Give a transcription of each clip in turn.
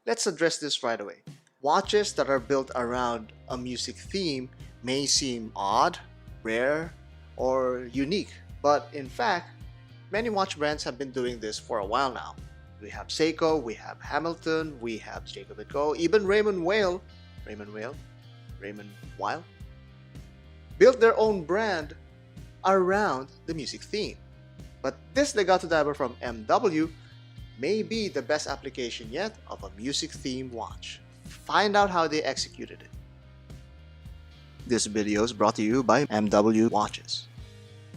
Let's address this right away. Watches that are built around a music theme may seem odd, rare, or unique, but in fact, many watch brands have been doing this for a while now. We have Seiko, we have Hamilton, we have Jacob & Co., even Raymond Whale, Raymond Weil, built their own brand around the music theme. But this Legatodiver from MW may be the best application yet of a music theme watch. Find out how they executed it. This video is brought to you by MW Watches.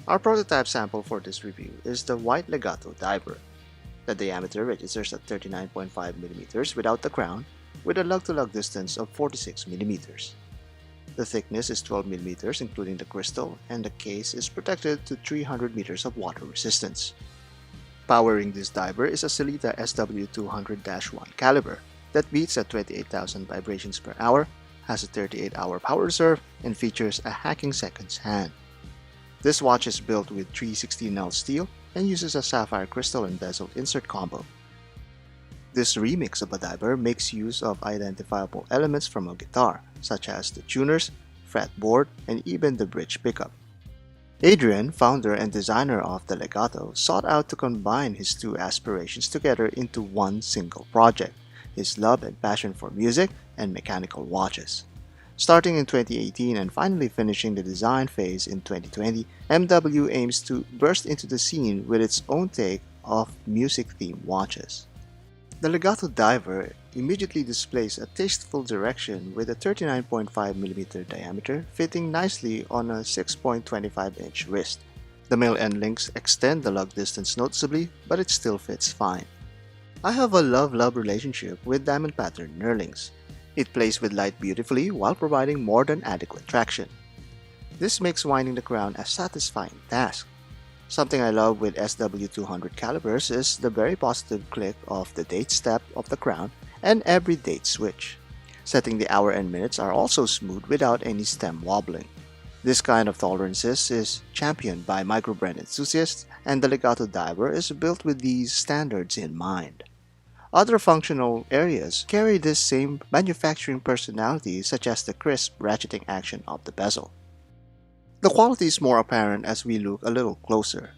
Our prototype sample for this review is the white Legatodiver. The diameter registers at 39.5mm without the crown, with a lug-to-lug distance of 46mm. The thickness is 12mm including the crystal, and the case is protected to 300 meters of water resistance. Powering this diver is a Sellita SW200-1 caliber that beats at 28,000 vibrations per hour, has a 38-hour power reserve, and features a hacking seconds hand. This watch is built with 316L steel and uses a sapphire crystal and bezel insert combo. This remix of a diver makes use of identifiable elements from a guitar, such as the tuners, fretboard, and even the bridge pickup. Adrian, founder and designer of the Legato, sought out to combine his two aspirations together into one single project: his love and passion for music and mechanical watches. Starting in 2018 and finally finishing the design phase in 2020, MW aims to burst into the scene with its own take of music-themed watches. The Legatodiver immediately displays a tasteful direction with a 39.5mm diameter fitting nicely on a 6.25-inch wrist. The male end links extend the lug distance noticeably, but it still fits fine. I have a love-love relationship with diamond pattern knurlings. It plays with light beautifully while providing more than adequate traction. This makes winding the crown a satisfying task. Something I love with SW200 calibers is the very positive click of the date step of the crown and every date switch. Setting the hour and minutes are also smooth without any stem wobbling. This kind of tolerances is championed by microbrand enthusiasts, and the Legatodiver is built with these standards in mind. Other functional areas carry this same manufacturing personality, such as the crisp ratcheting action of the bezel. The quality is more apparent as we look a little closer.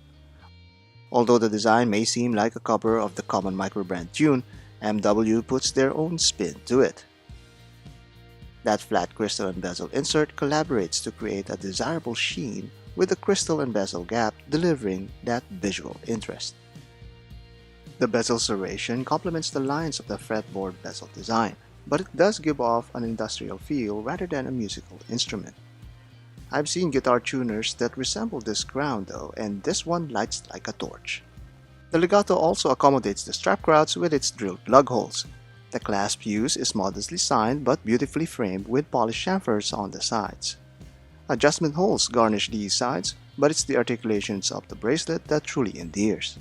Although the design may seem like a cover of the common microbrand tune, MW puts their own spin to it. That flat crystal and bezel insert collaborates to create a desirable sheen, with the crystal and bezel gap delivering that visual interest. The bezel serration complements the lines of the fretboard bezel design, but it does give off an industrial feel rather than a musical instrument. I've seen guitar tuners that resemble this crown though, and this one lights like a torch. The Legato also accommodates the strap grouts with its drilled lug holes. The clasp use is modestly signed but beautifully framed with polished chamfers on the sides. Adjustment holes garnish these sides, but it's the articulations of the bracelet that truly endears.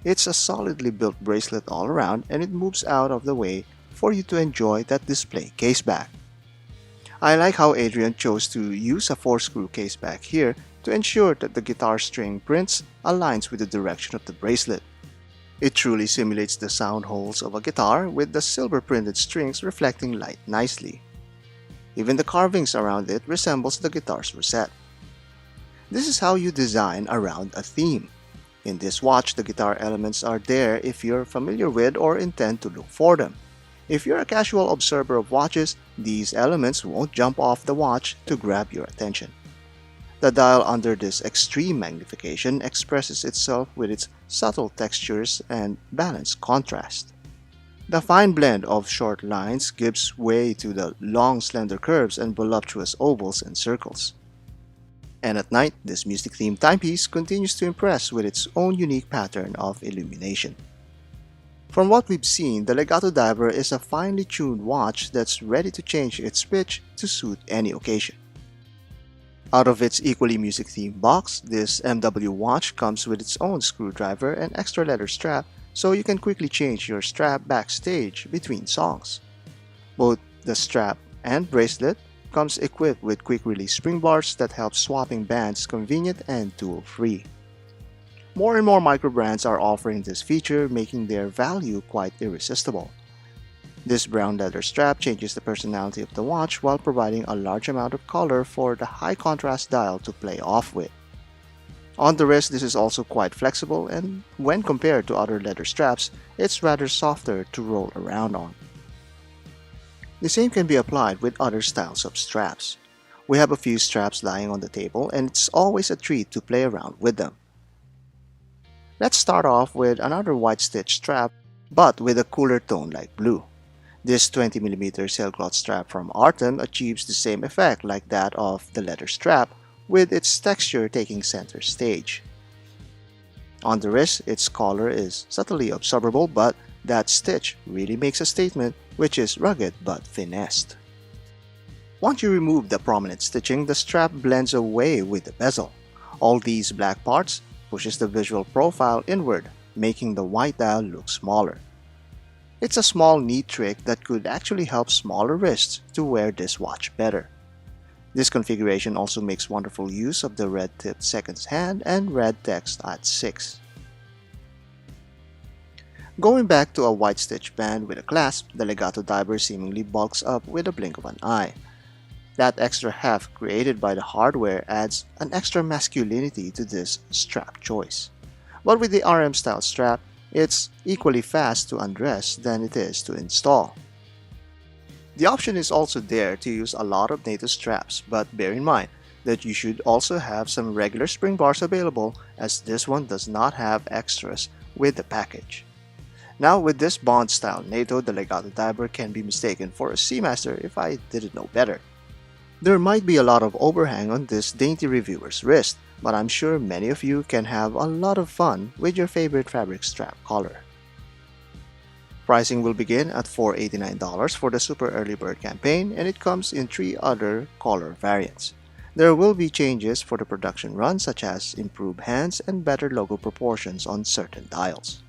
It's a solidly built bracelet all around, and it moves out of the way for you to enjoy that display caseback. I like how Adrian chose to use a 4-screw caseback here to ensure that the guitar string prints aligns with the direction of the bracelet. It truly simulates the sound holes of a guitar, with the silver printed strings reflecting light nicely. Even the carvings around it resembles the guitar's rosette. This is how you design around a theme. In this watch, the guitar elements are there if you're familiar with or intend to look for them. If you're a casual observer of watches, these elements won't jump off the watch to grab your attention. The dial under this extreme magnification expresses itself with its subtle textures and balanced contrast. The fine blend of short lines gives way to the long slender curves and voluptuous ovals and circles. And at night, this music-themed timepiece continues to impress with its own unique pattern of illumination. From what we've seen, the Legatodiver is a finely tuned watch that's ready to change its pitch to suit any occasion. Out of its equally music-themed box, this MW watch comes with its own screwdriver and extra leather strap, so you can quickly change your strap backstage between songs. Both the strap and bracelet comes equipped with quick-release spring bars that help swapping bands convenient and tool-free. More and more microbrands are offering this feature, making their value quite irresistible. This brown leather strap changes the personality of the watch while providing a large amount of color for the high contrast dial to play off with. On the wrist, this is also quite flexible, and when compared to other leather straps, it's rather softer to roll around on. The same can be applied with other styles of straps. We have a few straps lying on the table, and it's always a treat to play around with them. Let's start off with another white stitch strap, but with a cooler tone like blue. This 20mm sailcloth strap from HandsOn achieves the same effect like that of the leather strap, with its texture taking center stage. On the wrist, its collar is subtly observable, but that stitch really makes a statement, which is rugged but finessed. Once you remove the prominent stitching, the strap blends away with the bezel. All these black parts pushes the visual profile inward, making the white dial look smaller. It's a small, neat trick that could actually help smaller wrists to wear this watch better. This configuration also makes wonderful use of the red-tipped seconds hand and red text at 6. Going back to a white stitch band with a clasp, the Legatodiver seemingly bulks up with a blink of an eye. That extra heft created by the hardware adds an extra masculinity to this strap choice. But with the RM style strap, it's equally fast to undress than it is to install. The option is also there to use a lot of NATO straps, but bear in mind that you should also have some regular spring bars available, as this one does not have extras with the package. Now, with this Bond style NATO, the Legatodiver can be mistaken for a Seamaster if I didn't know better. There might be a lot of overhang on this dainty reviewer's wrist, but I'm sure many of you can have a lot of fun with your favorite fabric strap collar. Pricing will begin at $489 for the Super Early Bird campaign, and it comes in 3 other color variants. There will be changes for the production run, such as improved hands and better logo proportions on certain dials.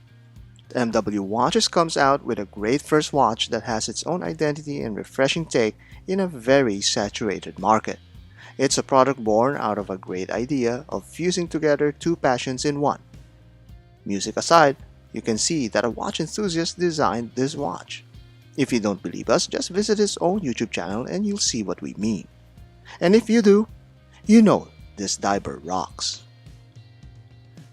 MW Watches comes out with a great first watch that has its own identity and refreshing take in a very saturated market. It's a product born out of a great idea of fusing together 2 passions in one. Music aside, you can see that a watch enthusiast designed this watch. If you don't believe us, just visit his own YouTube channel and you'll see what we mean. And if you do, you know this diver rocks.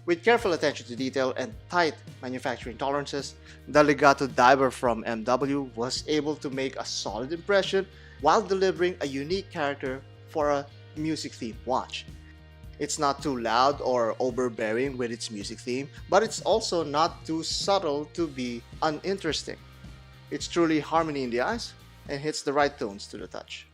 With careful attention to detail and tight manufacturing tolerances, the Legatodiver from MW was able to make a solid impression while delivering a unique character for a music-themed watch. It's not too loud or overbearing with its music theme, but it's also not too subtle to be uninteresting. It's truly harmony in the eyes and hits the right tones to the touch.